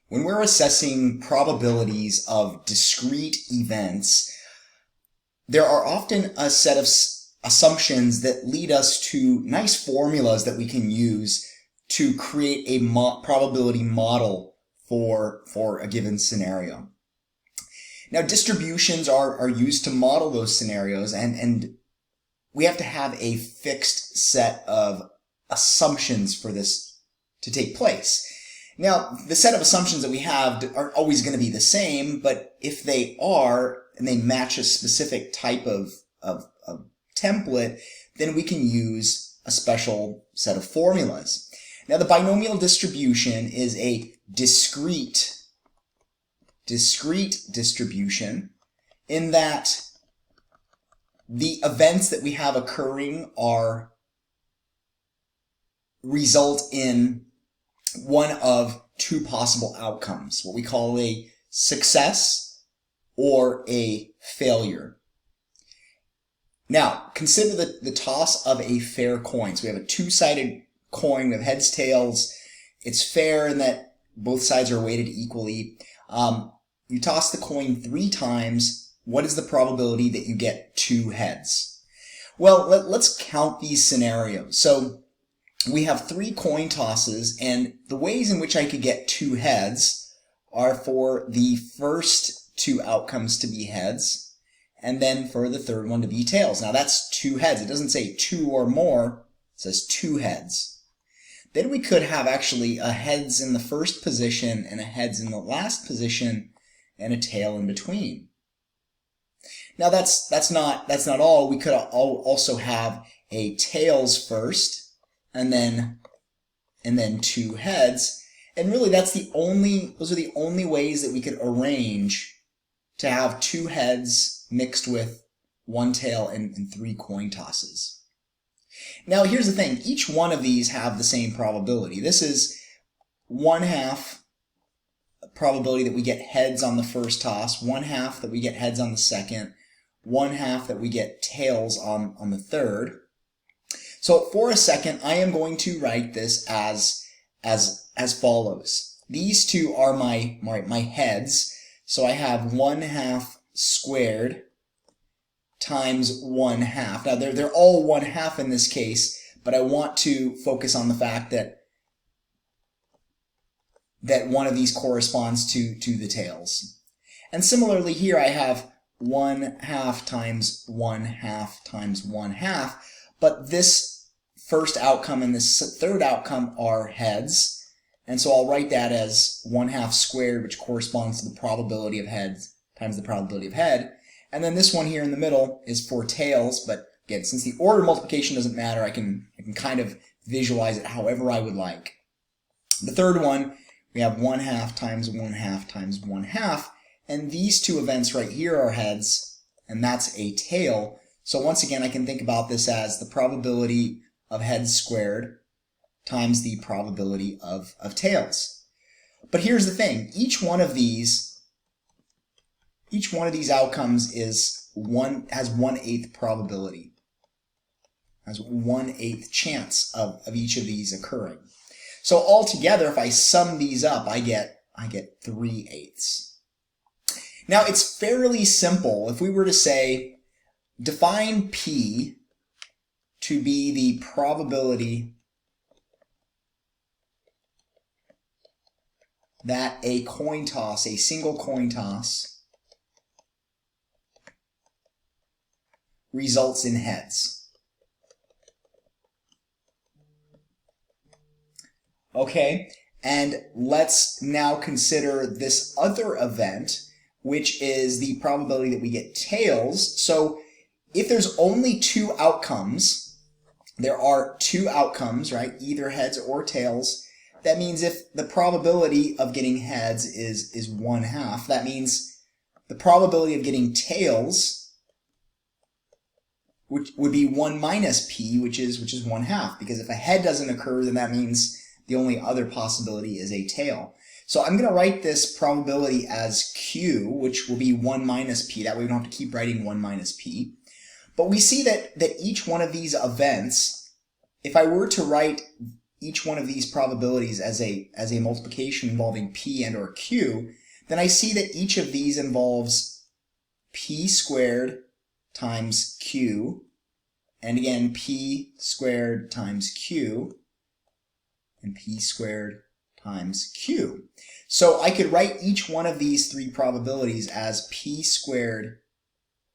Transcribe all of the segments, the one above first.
When we're assessing probabilities of discrete events, there are often a set of assumptions that lead us to nice formulas that we can use to create a probability model for a given scenario. Now, distributions are used to model those scenarios, and we have to have a fixed set of assumptions for this to take place. Now, the set of assumptions that we have aren't always going to be the same, but if they are, and they match a specific type of template, then we can use a special set of formulas. Now, the binomial distribution is a discrete distribution in that the events that we have occurring result in one of two possible outcomes, what we call a success or a failure. Now, consider the toss of a fair coin. So we have a two-sided coin with heads, tails. It's fair in that both sides are weighted equally. You toss the coin 3 times. What is the probability that you get 2 heads? Well, let's count these scenarios. So we have 3 coin tosses, and the ways in which I could get 2 heads are for the first 2 outcomes to be heads, and then for the third one to be tails. Now that's 2 heads. It doesn't say 2 or more. It says 2 heads. Then we could have actually a heads in the first position and a heads in the last position and a tail in between. Now that's not all. We could also have a tails first and then 2 heads. And really those are the only ways that we could arrange to have 2 heads mixed with 1 tail and 3 coin tosses. Now here's the thing, each one of these have the same probability. This is 1/2 probability that we get heads on the first toss, 1/2 that we get heads on the second, 1/2 that we get tails on the third. So for a second, I am going to write this as follows. These two are my heads. So I have 1/2 squared times 1/2. Now they're all 1/2 in this case, but I want to focus on the fact that one of these corresponds to the tails. And similarly here I have 1/2 times 1/2 times 1/2, but this first outcome and this third outcome are heads, and so I'll write that as 1/2 squared, which corresponds to the probability of heads times the probability of head. And then this one here in the middle is for tails, but again, since the order multiplication doesn't matter, I can kind of visualize it however I would like. The third one, we have 1/2 times 1/2 times 1/2, and these two events right here are heads, and that's a tail. So once again, I can think about this as the probability of heads squared times the probability of tails. But here's the thing, each one of these outcomes has 1/8 probability, has 1/8 chance of each of these occurring. So altogether, if I sum these up, I get 3/8. Now it's fairly simple. If we were to say, define P to be the probability that a coin toss, a single coin toss, results in heads. Okay, and let's now consider this other event, which is the probability that we get tails. So if there's only 2 outcomes, there are 2 outcomes, right? Either heads or tails. That means if the probability of getting heads is 1/2, that means the probability of getting tails, which would be 1 minus P, which is 1/2, because if a head doesn't occur, then that means the only other possibility is a tail. So I'm going to write this probability as Q, which will be 1 minus P. That way we don't have to keep writing 1 minus P. But we see that each one of these events, if I were to write each one of these probabilities as a multiplication involving p and or q, then I see that each of these involves p squared times q, and again p squared times q, and p squared times q. So I could write each one of these three probabilities as p squared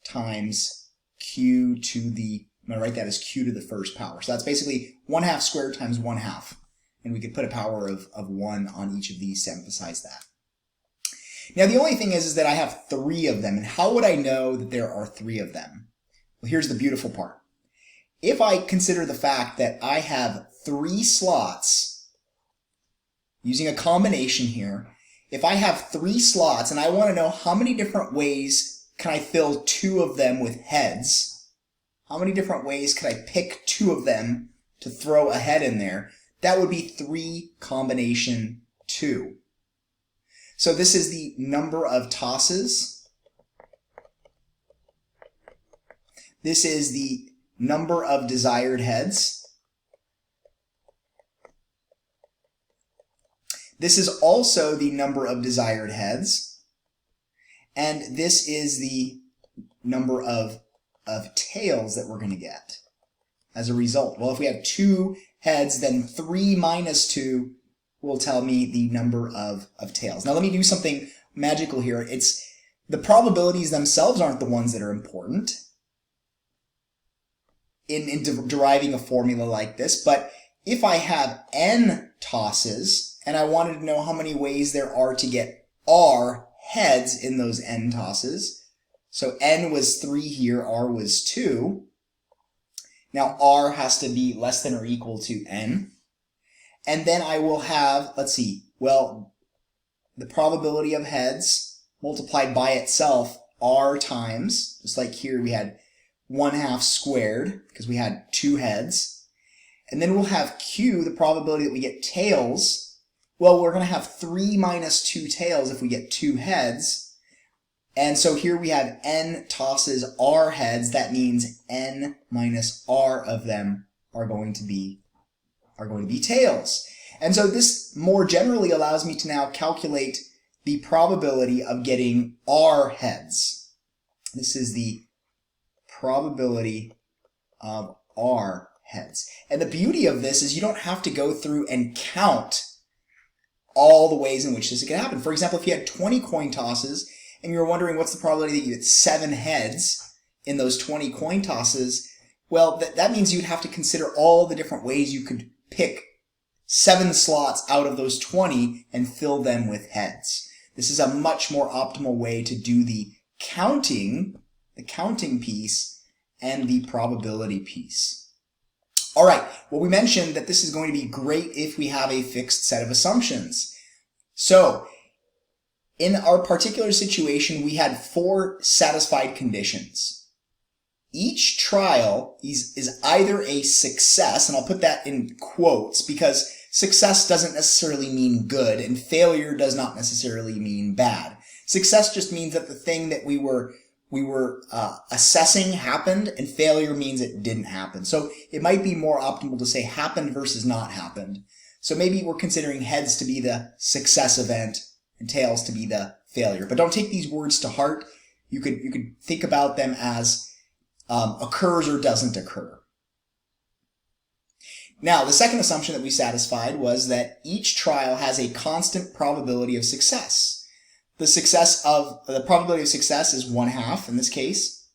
times q to the, I'm going to write that as q to the first power. So that's basically 1/2 squared times 1/2. And we could put a power of 1 on each of these to emphasize that. Now the only thing is that I have 3 of them. And how would I know that there are 3 of them? Well, here's the beautiful part. If I consider the fact that I have 3 slots, using a combination here, if I have 3 slots and I want to know how many different ways can I fill 2 of them with heads, how many different ways could I pick 2 of them to throw a head in there? That would be 3 combination 2. So this is the number of tosses. This is the number of desired heads. This is also the number of desired heads. And this is the number of tails that we're going to get as a result. Well, if we have 2 heads, then 3 minus 2 will tell me the number of tails. Now let me do something magical here. It's the probabilities themselves aren't the ones that are important in deriving a formula like this, but if I have n tosses and I wanted to know how many ways there are to get r heads in those n tosses, so n was 3 here, r was 2. Now r has to be less than or equal to n. And then I will have, let's see, well, the probability of heads multiplied by itself, r times, just like here we had 1/2 squared, because we had 2 heads. And then we'll have q, the probability that we get tails. Well, we're going to have 3 minus 2 tails if we get 2 heads. And so here we have n tosses r heads. That means n minus r of them are going to be tails. And so this more generally allows me to now calculate the probability of getting r heads. This is the probability of r heads. And the beauty of this is you don't have to go through and count all the ways in which this could happen. For example, if you had 20 coin tosses and you're wondering what's the probability that you get 7 heads in those 20 coin tosses, well, that means you'd have to consider all the different ways you could pick 7 slots out of those 20 and fill them with heads. This is a much more optimal way to do the counting piece and the probability piece. All right, well, we mentioned that this is going to be great if we have a fixed set of assumptions. So in our particular situation, we had 4 satisfied conditions. Each trial is either a success, and I'll put that in quotes because success doesn't necessarily mean good and failure does not necessarily mean bad. Success just means that the thing that we were assessing happened, and failure means it didn't happen. So it might be more optimal to say happened versus not happened. So maybe we're considering heads to be the success event and tails to be the failure. But don't take these words to heart. You could think about them as occurs or doesn't occur. Now, the second assumption that we satisfied was that each trial has a constant probability of success. The probability of success is 1/2 in this case,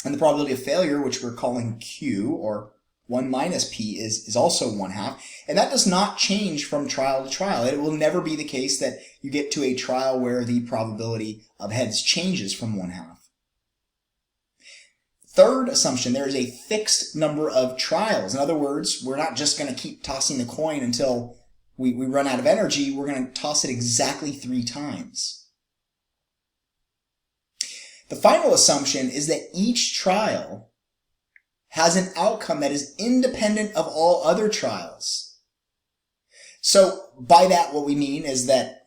and the probability of failure, which we're calling Q, or 1 minus P, is also 1/2, and that does not change from trial to trial. It will never be the case that you get to a trial where the probability of heads changes from 1/2. Third assumption, there is a fixed number of trials. In other words, we're not just going to keep tossing the coin until we run out of energy. We're going to toss it exactly 3 times. The final assumption is that each trial has an outcome that is independent of all other trials. So by that, what we mean is that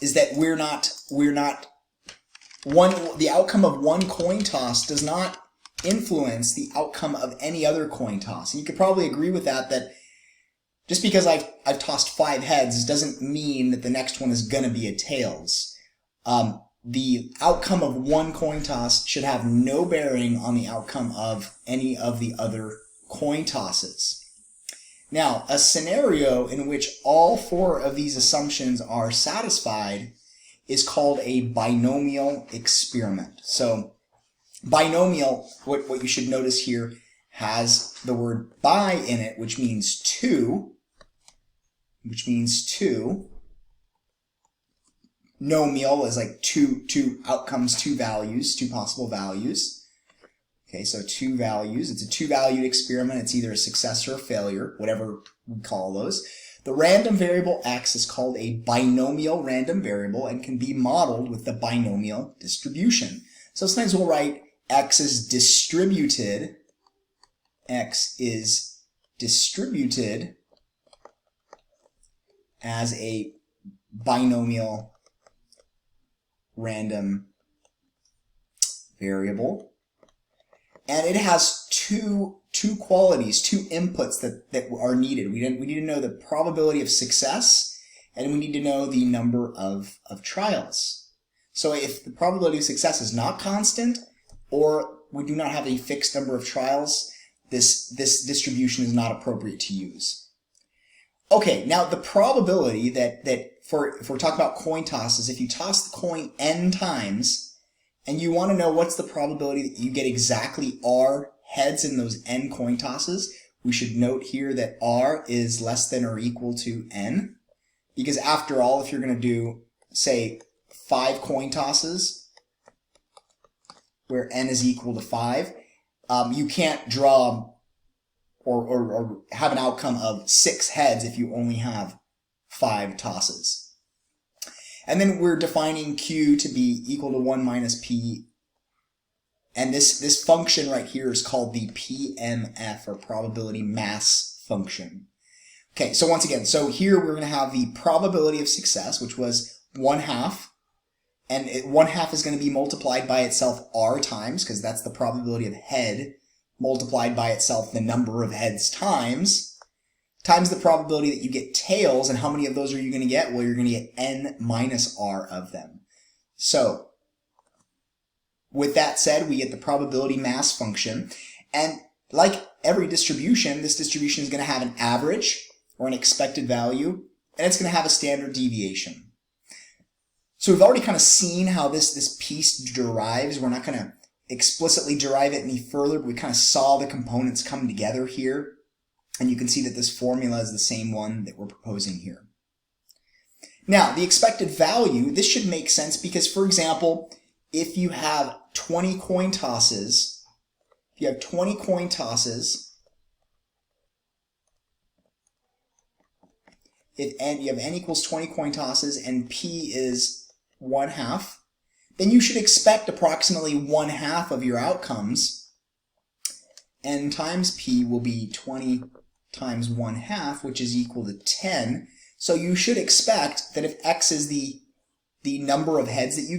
the outcome of one coin toss does not influence the outcome of any other coin toss. And you could probably agree with that Just because I've tossed 5 heads doesn't mean that the next one is going to be a tails. The outcome of one coin toss should have no bearing on the outcome of any of the other coin tosses. Now, a scenario in which all 4 of these assumptions are satisfied is called a binomial experiment. So, binomial, what you should notice here, has the word bi in it, which means two. Nomial is like two outcomes, 2 values, 2 possible values. Okay, so 2 values. It's a 2-valued experiment. It's either a success or a failure, whatever we call those. The random variable x is called a binomial random variable and can be modeled with the binomial distribution. So sometimes we'll write x is distributed. X is distributed as a binomial random variable. And it has two qualities, 2 inputs that are needed. We need to know the probability of success, and we need to know the number of trials. So if the probability of success is not constant, or we do not have a fixed number of trials, this distribution is not appropriate to use. Okay, now the probability that if we're talking about coin tosses, if you toss the coin n times, and you want to know what's the probability that you get exactly r heads in those n coin tosses, we should note here that r is less than or equal to n. Because after all, if you're going to do, say, 5 coin tosses, where n is equal to 5, you can't draw or have an outcome of 6 heads if you only have 5 tosses. And then we're defining q to be equal to 1 minus p. And this function right here is called the PMF, or probability mass function. Okay, so once again, so here we're going to have the probability of success, which was 1/2. And 1/2 is going to be multiplied by itself r times, because that's the probability of head, multiplied by itself the number of heads times the probability that you get tails. And how many of those are you going to get? Well, you're going to get n minus r of them. So, with that said, we get the probability mass function. And like every distribution, this distribution is going to have an average, or an expected value, and it's going to have a standard deviation. So we've already kind of seen how this piece derives. We're not going to explicitly derive it any further, but we kind of saw the components come together here. And you can see that this formula is the same one that we're proposing here. Now, the expected value, this should make sense because, for example, if you have 20 coin tosses, and you have n equals 20 coin tosses and p is 1/2, then you should expect approximately 1/2 of your outcomes. N times p will be 20 times 1/2, which is equal to 10. So you should expect that if x is the number of heads that you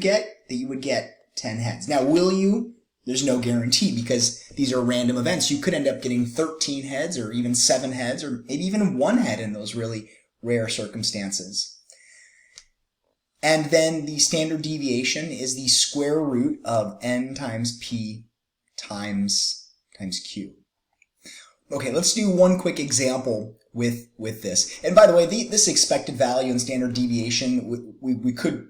would get 10 heads. Now, will you? There's no guarantee, because these are random events. You could end up getting 13 heads, or even 7 heads, or maybe even 1 head in those really rare circumstances. And then the standard deviation is the square root of n times p times q. Okay, let's do one quick example with this. And by the way, this expected value and standard deviation, we could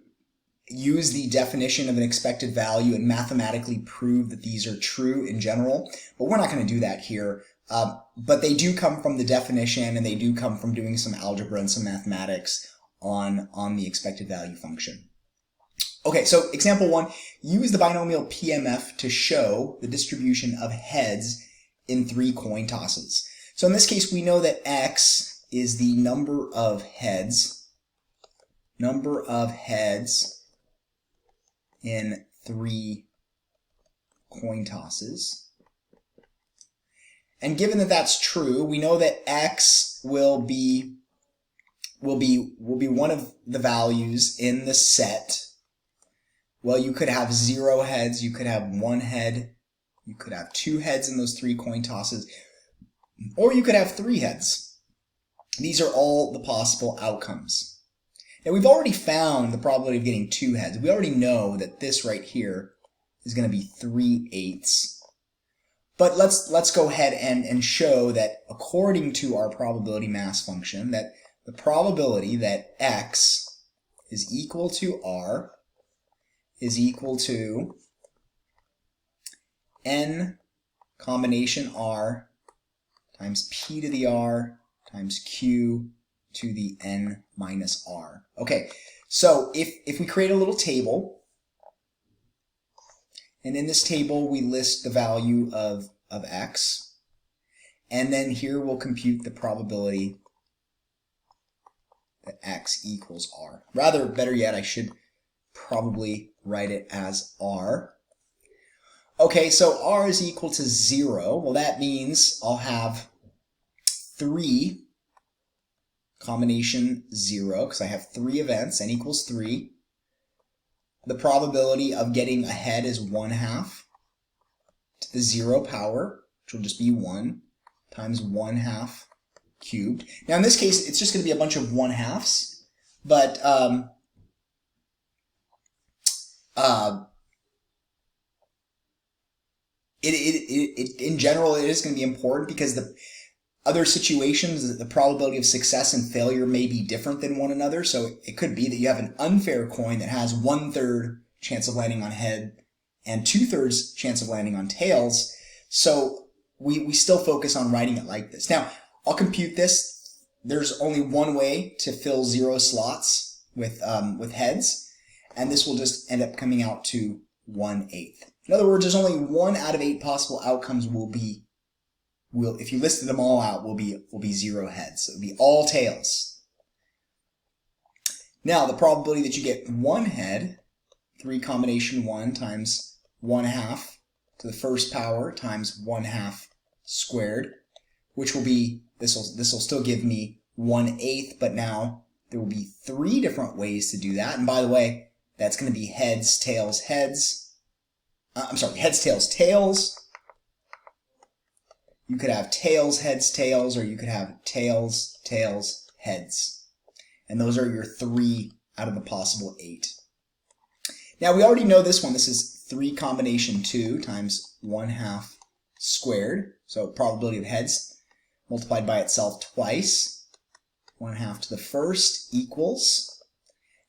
use the definition of an expected value and mathematically prove that these are true in general, but we're not going to do that here. But they do come from the definition, and they do come from doing some algebra and some mathematics on the expected value function. Okay, so example 1, use the binomial PMF to show the distribution of heads in 3 coin tosses. So in this case, we know that x is the number of heads in 3 coin tosses. And given that that's true, we know that x will be one of the values in the set. Well, you could have 0 heads, you could have 1 head, you could have 2 heads in those 3 coin tosses, or you could have 3 heads. These are all the possible outcomes. Now we've already found the probability of getting 2 heads. We already know that this right here is going to be 3/8. But let's go ahead and show that according to our probability mass function, that the probability that x is equal to r is equal to n combination r times p to the r times q to the n minus r. Okay, so if we create a little table, and in this table we list the value of x, and then here we'll compute the probability that x equals r. Rather, better yet, I should probably write it as r. Okay, so r is equal to 0. Well, that means I'll have 3 combination 0, because I have 3 events, n equals 3. The probability of getting ahead is 1/2 to the 0 power, which will just be 1, times 1/2 cubed. Now in this case, it's just going to be a bunch of 1/2s, but in general, it is going to be important because the other situations, the probability of success and failure may be different than one another. So it could be that you have an unfair coin that has 1/3 chance of landing on head and 2/3 chance of landing on tails. So we still focus on writing it like this. Now, I'll compute this. There's only one way to fill 0 slots with heads, and this will just end up coming out to 1/8. In other words, there's only 1 out of 8 possible outcomes if you listed them all out, will be 0 heads. So it'll be all tails. Now, the probability that you get 1 head, 3 combination 1 times 1/2 to the first power times 1/2 squared, which will be, this will still give me 1/8, but now there will be 3 different ways to do that. And by the way, that's going to be heads, tails, heads. Heads, tails, tails. You could have tails, heads, tails, or you could have tails, tails, heads. And those are your 3 out of the possible 8. Now we already know this one. This is 3 combination 2 times 1/2 squared. So probability of heads multiplied by itself twice. 1/2 to the first equals,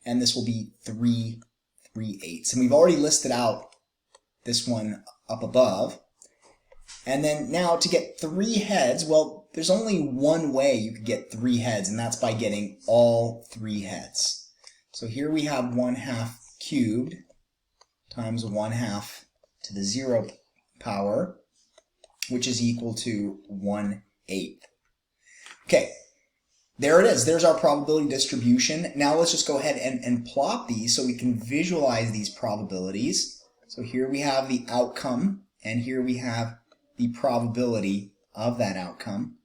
and this will be 3/8. And we've already listed out this one up above. And then now to get 3 heads, well, there's only one way you could get 3 heads, and that's by getting all 3 heads. So here we have 1/2 cubed times 1/2 to the 0 power, which is equal to 1/8. Okay, there it is. There's our probability distribution. Now let's just go ahead and plot these so we can visualize these probabilities. So here we have the outcome, and here we have the probability of that outcome.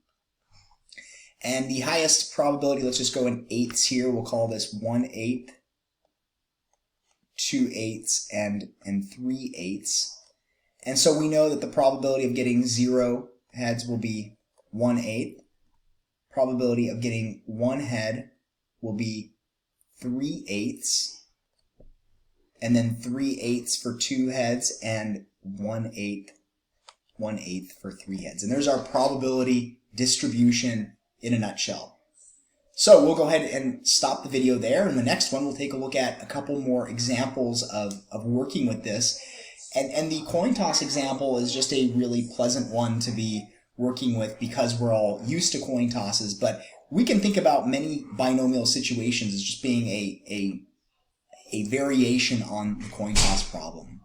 And the highest probability, let's just go in 8s here. We'll call this 1/8, 2/8, and 3/8. And so we know that the probability of getting 0 heads will be 1/8. Probability of getting 1 head will be 3/8. And then 3/8 for 2 heads, and 1/8 for 3 heads. And there's our probability distribution in a nutshell. So we'll go ahead and stop the video there. In the next one, we'll take a look at a couple more examples of working with this. And the coin toss example is just a really pleasant one to be working with because we're all used to coin tosses. But we can think about many binomial situations as just being a variation on the coin toss problem.